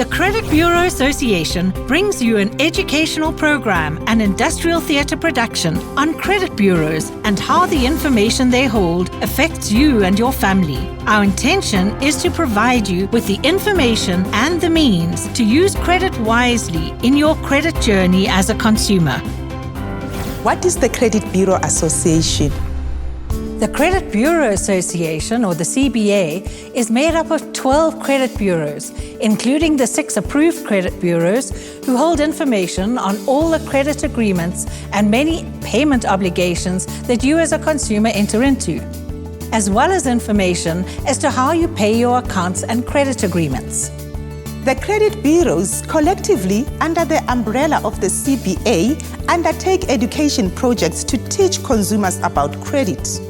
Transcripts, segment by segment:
The Credit Bureau Association brings you an educational program and industrial theatre production on credit bureaus and how the information they hold affects you and your family. Our intention is to provide you with the information and the means to use credit wisely in your credit journey as a consumer. What is the Credit Bureau Association? The Credit Bureau Association, or the CBA, is made up of 12 credit bureaus, including the 6 approved credit bureaus who hold information on all the credit agreements and many payment obligations that you as a consumer enter into, as well as information as to how you pay your accounts and credit agreements. The credit bureaus, collectively under the umbrella of the CBA, undertake education projects to teach consumers about credit.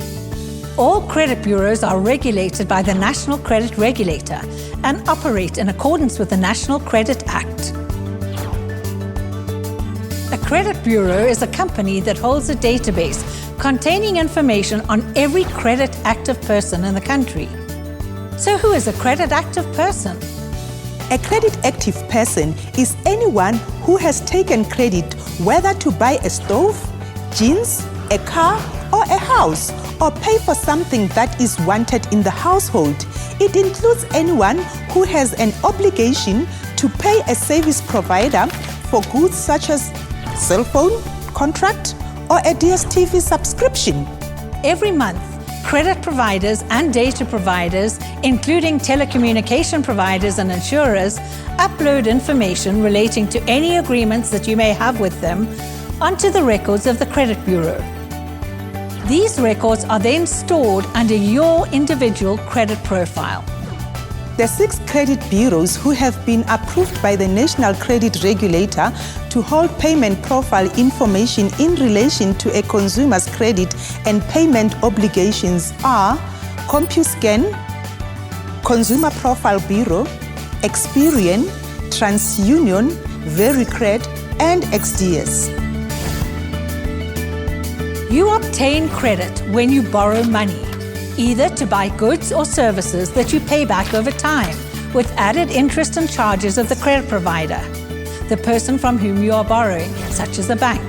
All credit bureaus are regulated by the National Credit Regulator and operate in accordance with the National Credit Act. A credit bureau is a company that holds a database containing information on every credit active person in the country. So who is a credit active person? A credit active person is anyone who has taken credit whether to buy a stove, jeans, a car, or a house, or pay for something that is wanted in the household. It includes anyone who has an obligation to pay a service provider for goods such as cell phone, contract, or a DSTV subscription. Every month, credit providers and data providers, including telecommunication providers and insurers, upload information relating to any agreements that you may have with them onto the records of the Credit Bureau. These records are then stored under your individual credit profile. The 6 credit bureaus who have been approved by the National Credit Regulator to hold payment profile information in relation to a consumer's credit and payment obligations are CompuScan, Consumer Profile Bureau, Experian, TransUnion, VeriCred, and XDS. You obtain credit when you borrow money, either to buy goods or services that you pay back over time, with added interest and charges of the credit provider, the person from whom you are borrowing, such as a bank.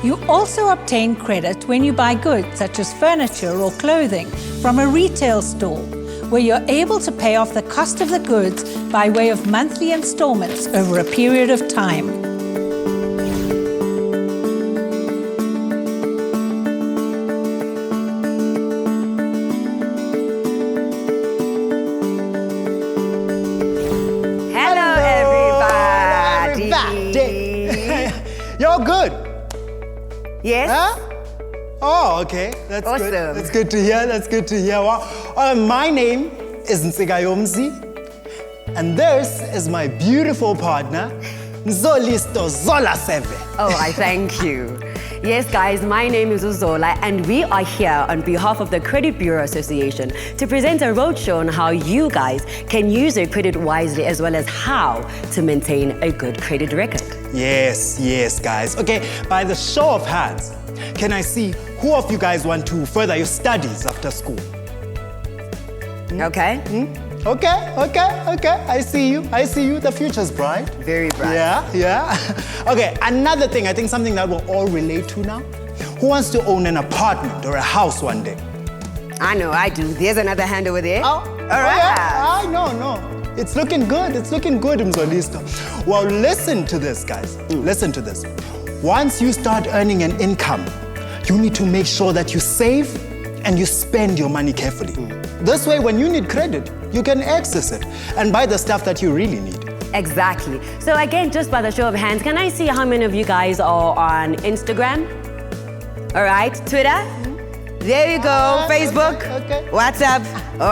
You also obtain credit when you buy goods such as furniture or clothing from a retail store, where you're able to pay off the cost of the goods by way of monthly installments over a period of time. You're good. Yes. Huh? Oh, okay. That's awesome. Good. That's good to hear. That's good to hear. Well, my name is Nsigayomzi, and this is my beautiful partner, Mzolisto Zola Seve. Oh, I thank you. Yes, guys, my name is Uzola, and we are here on behalf of the Credit Bureau Association to present a roadshow on how you guys can use your credit wisely, as well as how to maintain a good credit record. Yes, guys. Okay, by the show of hands, can I see who of you guys want to further your studies after school? Okay. Okay. I see you. The future's bright. Very bright. Yeah. Okay, another thing, I think something that we'll all relate to now. Who wants to own an apartment or a house one day? I know, I do. There's another hand over there. Oh, all right. Yeah. No. It's looking good, Mzolisto. Well, listen to this, guys. Listen to this. Once you start earning an income, you need to make sure that you save and you spend your money carefully. This way, when you need credit, you can access it and buy the stuff that you really need. Exactly. So again, just by the show of hands, can I see how many of you guys are on Instagram? All right, Twitter? There you go. Facebook? Okay. WhatsApp?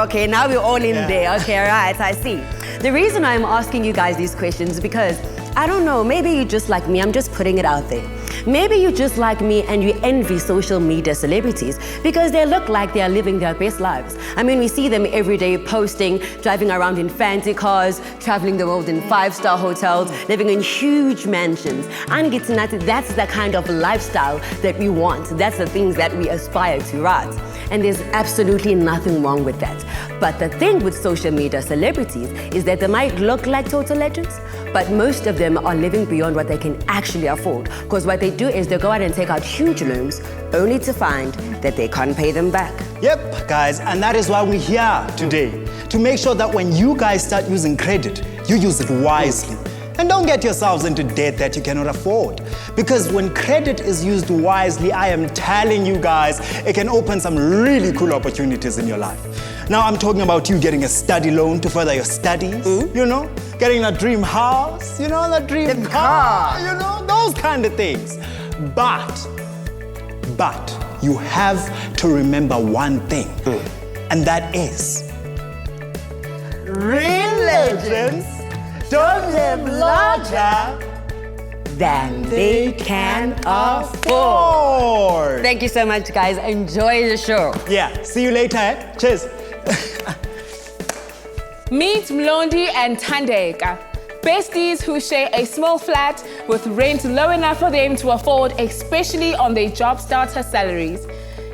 Okay, now we're all in there. Okay, all right, I see. The reason I'm asking you guys these questions is because, I don't know, maybe you're just like me, I'm just putting it out there. Maybe you're just like me and you envy social media celebrities because they look like they are living their best lives. I mean, we see them every day posting, driving around in fancy cars, traveling the world in 5-star hotels, living in huge mansions. And that's the kind of lifestyle that we want. That's the things that we aspire to, right? and there's absolutely nothing wrong with that. But the thing with social media celebrities is that they might look like total legends, but most of them are living beyond what they can actually afford. Because what they do is they go out and take out huge loans only to find that they can't pay them back. Yep, guys, and that is why we're here today. To make sure that when you guys start using credit, you use it wisely. And don't get yourselves into debt that you cannot afford. Because when credit is used wisely, I am telling you guys, it can open some really cool opportunities in your life. Now I'm talking about you getting a study loan to further your studies, you know, getting a dream house, you know, that dream car, you know, those kind of things. But you have to remember one thing, and that is, real legends don't live larger Than they can afford. Thank you so much, guys. Enjoy the show. Yeah, see you later. Eh? Cheers. Meet Mlondi and Thandeka, besties who share a small flat with rent low enough for them to afford, especially on their job starter salaries.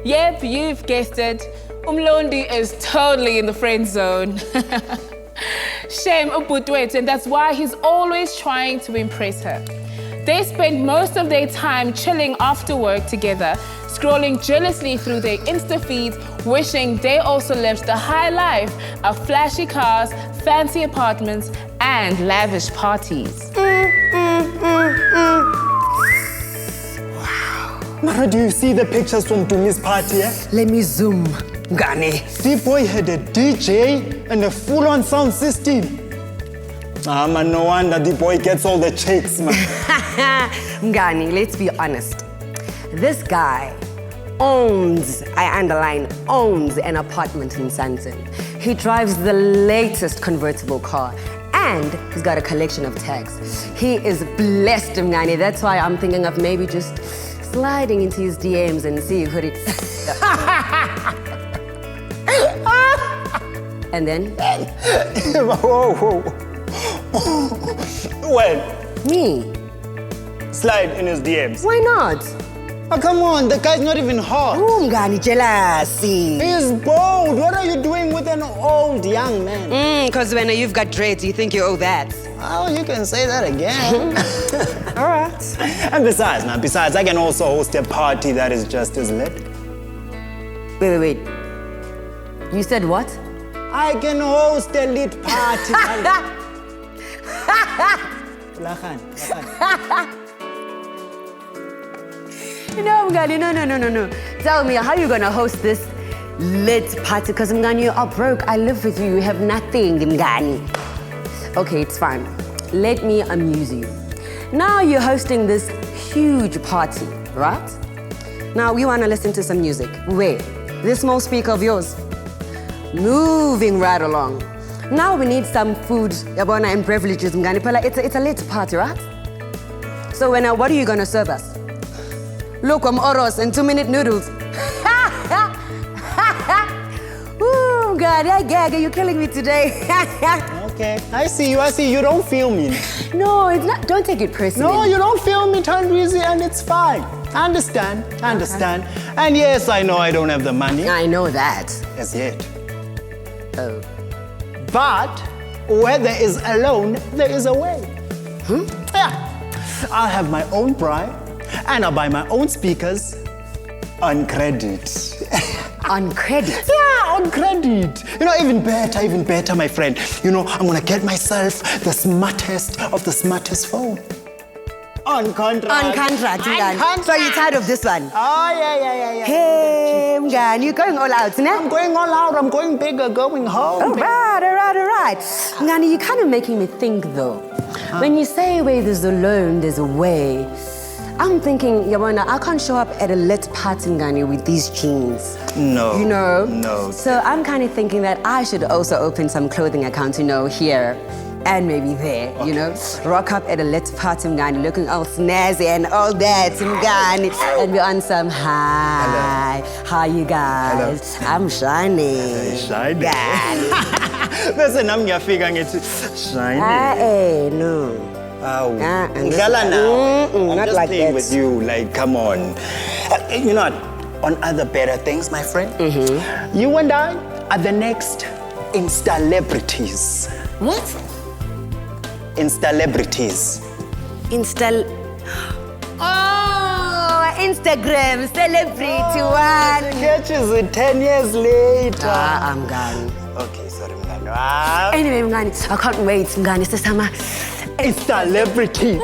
Yep, you've guessed it. Mlondi is totally in the friend zone. Shame ubudwethu, and that's why he's always trying to impress her. They spend most of their time chilling after work together, scrolling jealously through their Insta feeds, wishing they also lived the high life of flashy cars, fancy apartments, and lavish parties. Mara, do you see the pictures from Dumi's party? Eh? Let me zoom, Gani. D-Boy had a DJ and a full-on sound system. Ah, man, no wonder D-Boy gets all the chicks, man. Ngani, let's be honest. This guy owns, I underline, owns an apartment in Sandton. He drives the latest convertible car and he's got a collection of tags. He is blessed, Ngani. That's why I'm thinking of maybe just sliding into his DMs and see who it... And then? Whoa. Well, Me? slide in his DMs. Why not? Oh, come on, the guy's not even hot. Oh, Ngani, jealousy. He's bold. What are you doing with an old young man? Because when you've got dreads, you think you owe that. Oh, you can say that again. All right. And besides, I can also host a party that is just as lit. Wait. You said what? I can host a lit party. Lahan. No, Mngani, no. Tell me, how are you gonna host this lit party? Because Mngani, you are broke. I live with you. You have nothing, Mngani. Okay, it's fine. Let me amuse you. Now you're hosting this huge party, right? Now we wanna listen to some music. Wait, this small speaker of yours. Moving right along. Now we need some food, yabona, and privileges, Mngani. It's a lit party, right? So what are you gonna serve us? Lokum oros and 2-minute noodles. Ooh, God, I gag. You're killing me today. Okay, I see you. You don't feel me. No, it's not. Don't take it personally. No, you don't feel me, Thandwizi, and it's fine. I understand. And yes, I know I don't have the money. I know that. As yet. Oh. But where there is a loan, there is a way. Yeah. I'll have my own bride, and I'll buy my own speakers on credit. On credit? Yeah, on credit. You know, even better, my friend. You know, I'm gonna get myself the smartest of the smartest phone. On contract. On contract, Mngani. So you're tired of this one? Oh, yeah. Hey, Mngani, you're going all out, now? I'm going all out. I'm going bigger, going home. All right. Ngani, you're kind of making me think, though. When you say where there's a loan, there's a way. I'm thinking, Yabona, I can't show up at a lit party, Ngani, with these jeans. No. You know? No. So I'm kind of thinking that I should also open some clothing account, here and maybe there, Rock up at a lit party, Ngani, looking all snazzy and all that, Ngani. And we're on some hi. Hello. How you guys? Hello. I'm shining. Shining? Bese nami ngiyafika ngithi shining. No. Ngala now. I'm not just like playing that. with you, like, come on. You know what? on other better things, my friend. You and I are the next Instalebrities. What? Instalebrities. Instagram celebrity one. Catches it 10 years later. I'm gone. Okay, sorry, Mngani. Anyway, Mngani, I can't wait, Mngani. Sesama. Instalebrity.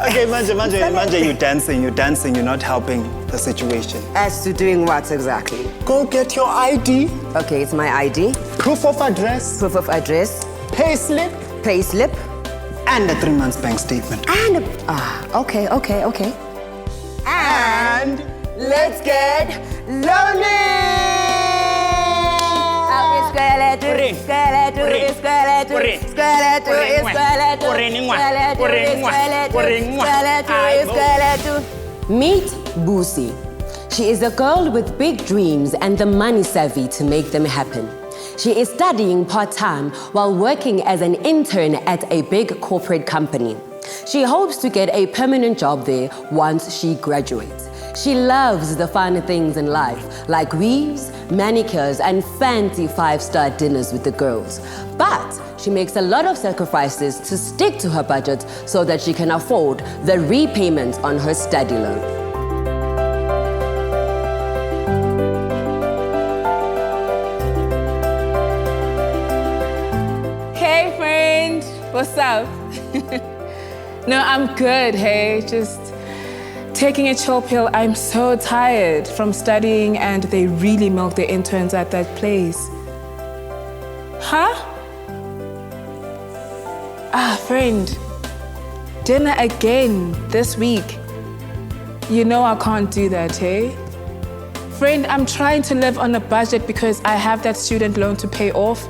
Okay, Manje, you're dancing, you're not helping the situation. As to doing what exactly? Go get your ID, Okay, it's my ID, proof of address, pay slip, and a 3 months bank statement. and okay. And let's get lonely! Meet Busi. She is a girl with big dreams and the money savvy to make them happen. She is studying part-time while working as an intern at a big corporate company. She hopes to get a permanent job there once she graduates. She loves the fun things in life, like weaves, manicures, and fancy 5-star dinners with the girls. But she makes a lot of sacrifices to stick to her budget so that she can afford the repayment on her study loan. Hey friend, what's up? No, I'm good, hey, just taking a chill pill. I'm so tired from studying and they really milk the interns at that place. Huh? Friend, dinner again this week. You know I can't do that, hey? Friend, I'm trying to live on a budget because I have that student loan to pay off.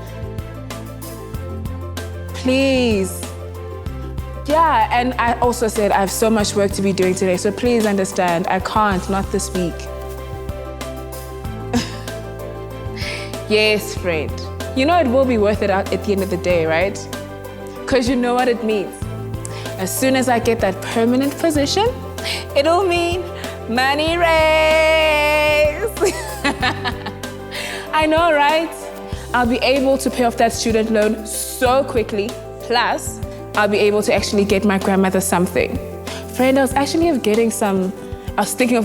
Please. Yeah, and I also said I have so much work to be doing today, so please understand, I can't, not this week. Yes, friend. You know it will be worth it at the end of the day, right? Because you know what it means. As soon as I get that permanent position, it'll mean money raise. I know, right? I'll be able to pay off that student loan so quickly, plus I'll be able to actually get my grandmother something. Friend, I was thinking of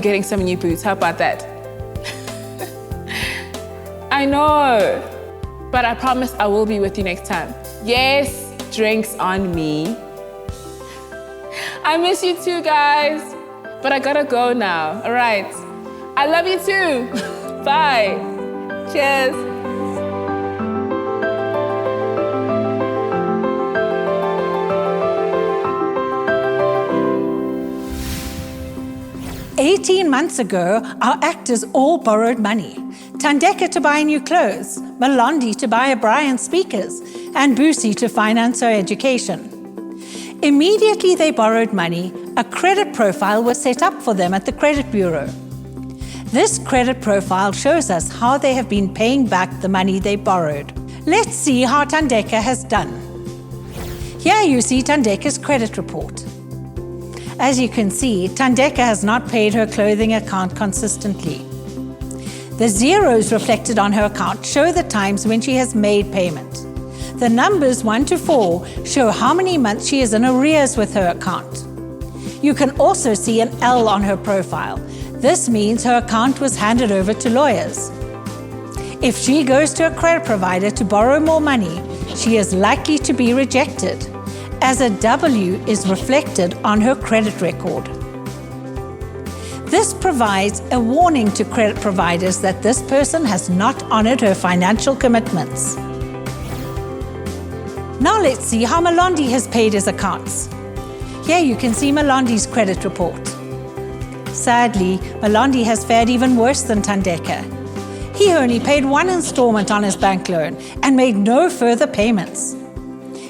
getting some new boots. How about that? I know, but I promise I will be with you next time. Yes, drinks on me. I miss you too, guys, but I gotta go now, all right? I love you too. Bye. Cheers. "18 months ago, our actors all borrowed money. Thandeka to buy new clothes, Malandi to buy a Brian speakers, and Busi to finance her education. Immediately they borrowed money, a credit profile was set up for them at the credit bureau. This credit profile shows us how they have been paying back the money they borrowed. Let's see how Thandeka has done. Here you see Thandeka's credit report. As you can see, Thandeka has not paid her clothing account consistently. The zeros reflected on her account show the times when she has made payment. The numbers 1 to 4 show how many months she is in arrears with her account. You can also see an L on her profile. This means her account was handed over to lawyers. If she goes to a credit provider to borrow more money, she is likely to be rejected, as a W is reflected on her credit record. This provides a warning to credit providers that this person has not honored her financial commitments. Now let's see how Malandi has paid his accounts. Here you can see Malandi's credit report. Sadly, Malandi has fared even worse than Thandeka. He only paid one installment on his bank loan and made no further payments.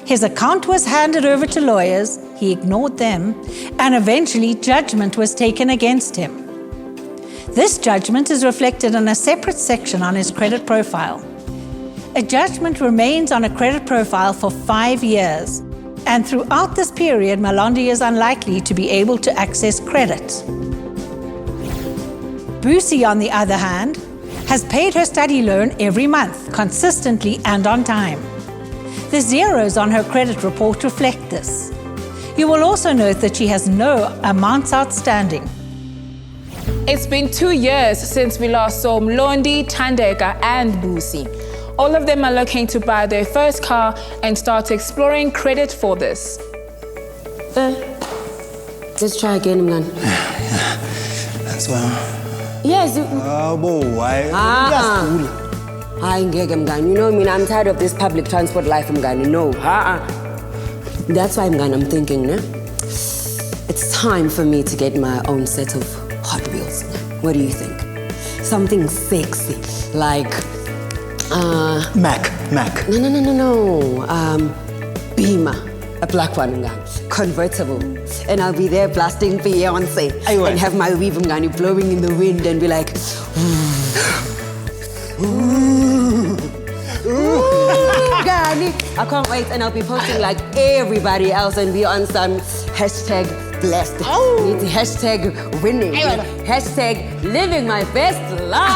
His account was handed over to lawyers, he ignored them, and eventually judgment was taken against him. This judgment is reflected in a separate section on his credit profile. A judgment remains on a credit profile for 5 years, and throughout this period, Malandi is unlikely to be able to access credit. Boosie, on the other hand, has paid her study loan every month, consistently and on time. The zeros on her credit report reflect this. You will also note that she has no amounts outstanding. It's been 2 years since we last saw Mlondi, Thandeka, and Boosie. All of them are looking to buy their first car and start exploring credit for this. Let's try again, man. That's well. Yes. Why? Hi, ngeke mngani. You know me, I'm tired of this public transport life, mngani. No. That's why, mngani, I'm thinking, ne? It's time for me to get my own set of Hot Wheels. What do you think? Something sexy, like Mac. No. Beamer, a black one, mngani. Convertible. And I'll be there blasting Beyonce and have my weave mngani blowing in the wind and be like, Gani. I can't wait, and I'll be posting like everybody else and be on some hashtag blessed, hashtag winning, hashtag living my best life,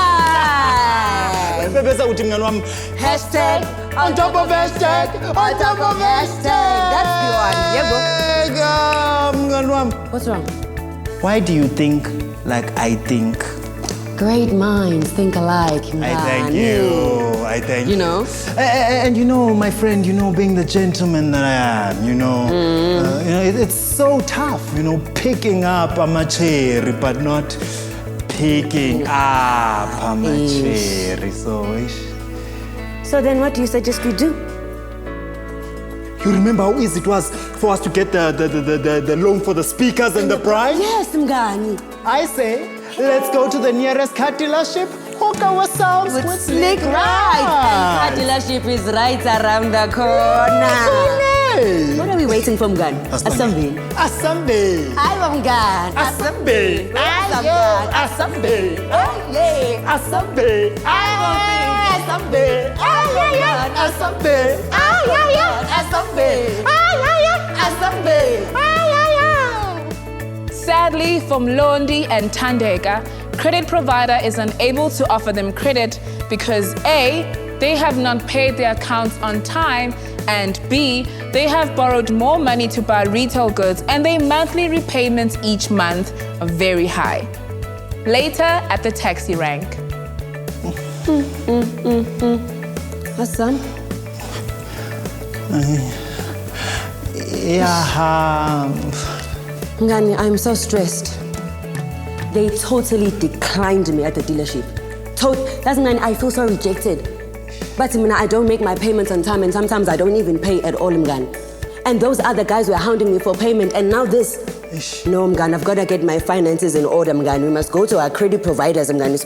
hashtag on top of hashtag, on top of hashtag. That's the one. What's wrong? Why do you think like I think? Great minds think alike. I thank you. You know? And you know, my friend, you know, being the gentleman that I am, you know, it's so tough, you know, picking up a cherry, but not picking up a cherry. So then what do you suggest we do? You remember how easy it was for us to get the loan for the speakers and the prize? Yes, mngani. I say, let's go to the nearest car dealership, hook ourselves with Slick And Ride. car dealership is right around the corner. What are we waiting for, mngani? Asambe. Asambe. Ayo, mngani. Asambe. Asambe. Asambe. Yeah. Asambe. Asambe. Asambe. Sadly, for Mlondi and Thandeka, credit provider is unable to offer them credit because A, they have not paid their accounts on time, and B, they have borrowed more money to buy retail goods and their monthly repayments each month are very high. Later at the taxi rank. Hassan? Ngani, I'm so stressed. They totally declined me at the dealership. That's mean I feel so rejected. But I don't make my payments on time, and sometimes I don't even pay at all, Mngani. And those other guys were hounding me for payment, and now this. No, Mngani, I've got to get my finances in order, Mngani. We must go to our credit providers, Mngani.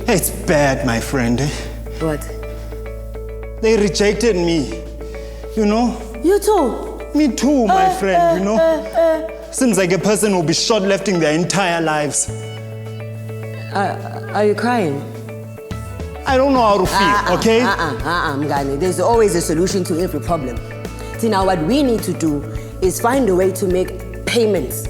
It's bad, my friend. What? They rejected me, you know? You too? Me too, my friend, you know? Seems like a person will be short-living their entire lives. Are you crying? I don't know how to feel, okay? Mngani. There's always a solution to every problem. See, now what we need to do is find a way to make repayments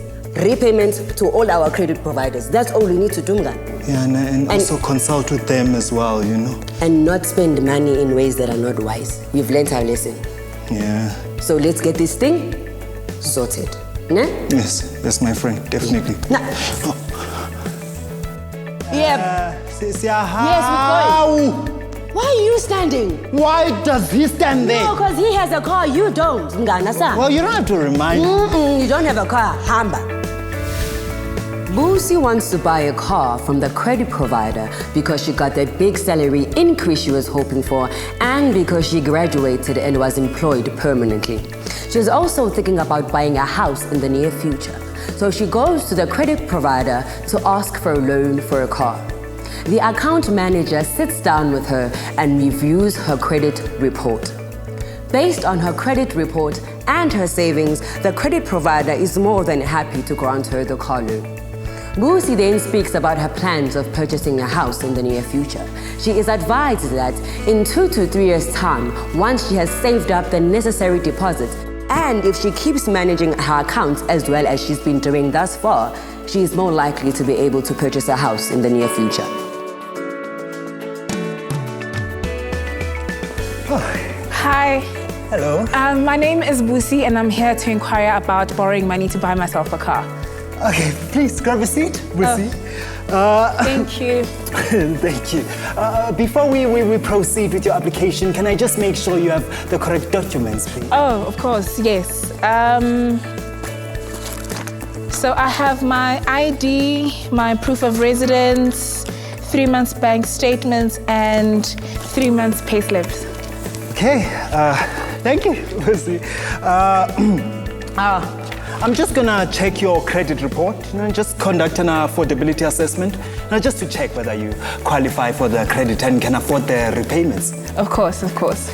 to all our credit providers. That's all we need to do, Mngani. Yeah, and also consult with them as well, you know? And not spend money in ways that are not wise. We've learned our lesson. Yeah. So let's get this thing sorted. Nah? Yes, my friend, definitely. Nah. Yeah. Yes, we're going. Why are you standing? Why does he stand there? No, because he has a car, you don't. Mngana-san. Well, you don't have to remind me. You don't have a car, hamba. Boosie wants to buy a car from the credit provider because she got that big salary increase she was hoping for and because she graduated and was employed permanently. She's also thinking about buying a house in the near future. So she goes to the credit provider to ask for a loan for a car. The account manager sits down with her and reviews her credit report. Based on her credit report and her savings, the credit provider is more than happy to grant her the car loan. Boosie then speaks about her plans of purchasing a house in the near future. She is advised that in 2 to 3 years' time, once she has saved up the necessary deposits, and if she keeps managing her accounts as well as she's been doing thus far, she is more likely to be able to purchase a house in the near future. Hi. Hello. My name is Busi and I'm here to inquire about borrowing money to buy myself a car. Okay, please grab a seat, Busi. Thank you. Thank you. Before we proceed with your application, can I just make sure you have the correct documents, please? Oh, of course, yes. So I have my ID, my proof of residence, 3 months bank statements, and 3 months pay slips. Okay, thank you, Busi. I'm just gonna check your credit report, just conduct an affordability assessment, just to check whether you qualify for the credit and can afford the repayments. Of course, of course.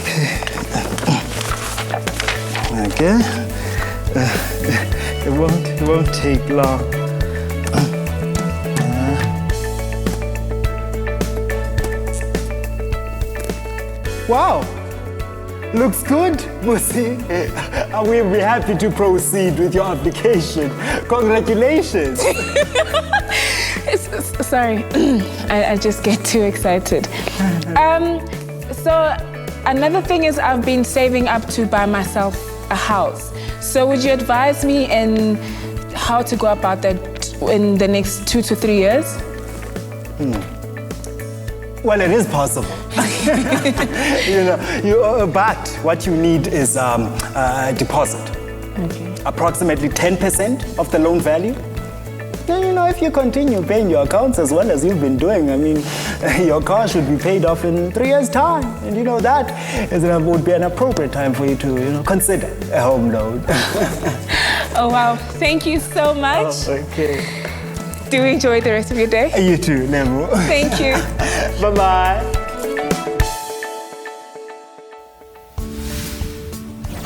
Okay. It won't take long. Wow. Looks good, Busi. We'll be happy to proceed with your application. Congratulations. Sorry, I just get too excited. So another thing is I've been saving up to buy myself a house. So would you advise me in how to go about that in the next 2 to 3 years? Well, it is possible. But what you need is a deposit. Okay. Approximately 10% of the loan value. Then, if you continue paying your accounts as well as you've been doing, your car should be paid off in 3 years' time. And that would be an appropriate time for you to, consider a home loan. Oh, wow. Thank you so much. Oh, okay. Do enjoy the rest of your day. You too, Nemo. Thank you. Bye-bye.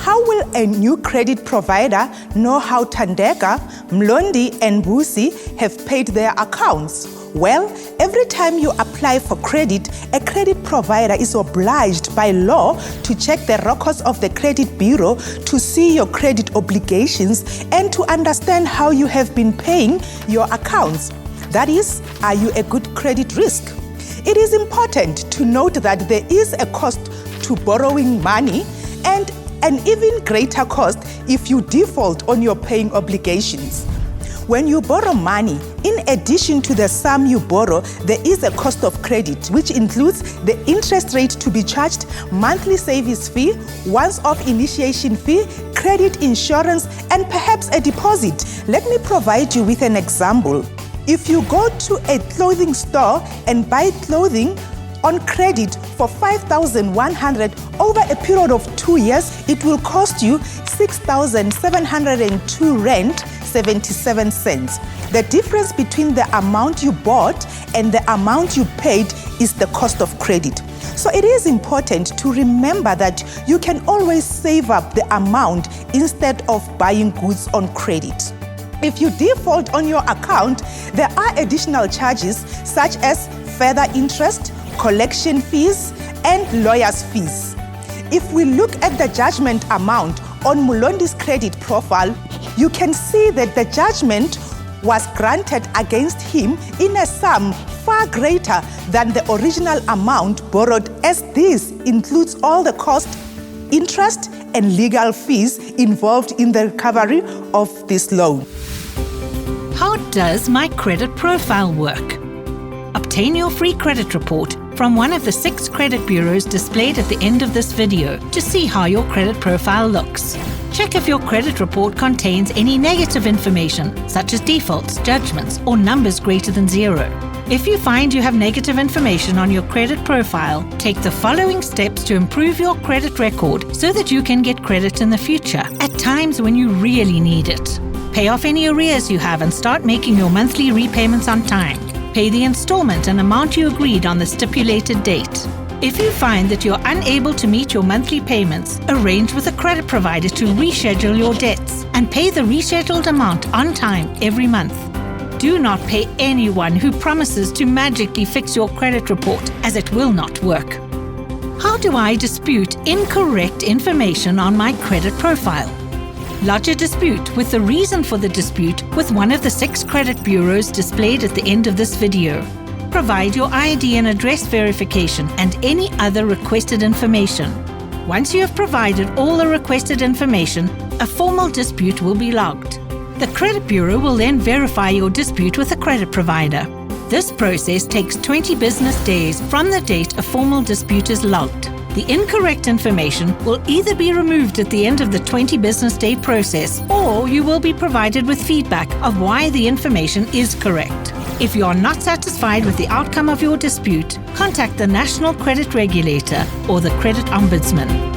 How will a new credit provider know how Thandeka, Mlondi, and Busi have paid their accounts? Well, every time you apply for credit, a credit provider is obliged by law to check the records of the credit bureau to see your credit obligations and to understand how you have been paying your accounts. That is, are you a good credit risk? It is important to note that there is a cost to borrowing money and an even greater cost if you default on your paying obligations. When you borrow money, in addition to the sum you borrow, there is a cost of credit, which includes the interest rate to be charged, monthly service fee, once-off initiation fee, credit insurance, and perhaps a deposit. Let me provide you with an example. If you go to a clothing store and buy clothing on credit for 5,100 over a period of 2 years, it will cost you 6,702 rand 77 cents. The difference between the amount you bought and the amount you paid is the cost of credit. So it is important to remember that you can always save up the amount instead of buying goods on credit. If you default on your account, there are additional charges such as further interest, collection fees, and lawyers' fees. If we look at the judgment amount on Mulondi's credit profile, you can see that the judgment was granted against him in a sum far greater than the original amount borrowed, as this includes all the cost, interest, and legal fees involved in the recovery of this loan. How does my credit profile work? Obtain your free credit report from one of the 6 credit bureaus displayed at the end of this video to see how your credit profile looks. Check if your credit report contains any negative information, such as defaults, judgments, or numbers greater than 0. If you find you have negative information on your credit profile, take the following steps to improve your credit record so that you can get credit in the future at times when you really need it. Pay off any arrears you have and start making your monthly repayments on time. Pay the installment and amount you agreed on the stipulated date. If you find that you're unable to meet your monthly payments, arrange with a credit provider to reschedule your debts and pay the rescheduled amount on time every month. Do not pay anyone who promises to magically fix your credit report, as it will not work. How do I dispute incorrect information on my credit profile? Lodge a dispute with the reason for the dispute with one of the 6 credit bureaus displayed at the end of this video. Provide your ID and address verification and any other requested information. Once you have provided all the requested information, a formal dispute will be logged. The credit bureau will then verify your dispute with the credit provider. This process takes 20 business days from the date a formal dispute is logged. The incorrect information will either be removed at the end of the 20 business day process, or you will be provided with feedback of why the information is correct. If you are not satisfied with the outcome of your dispute, contact the National Credit Regulator or the Credit Ombudsman.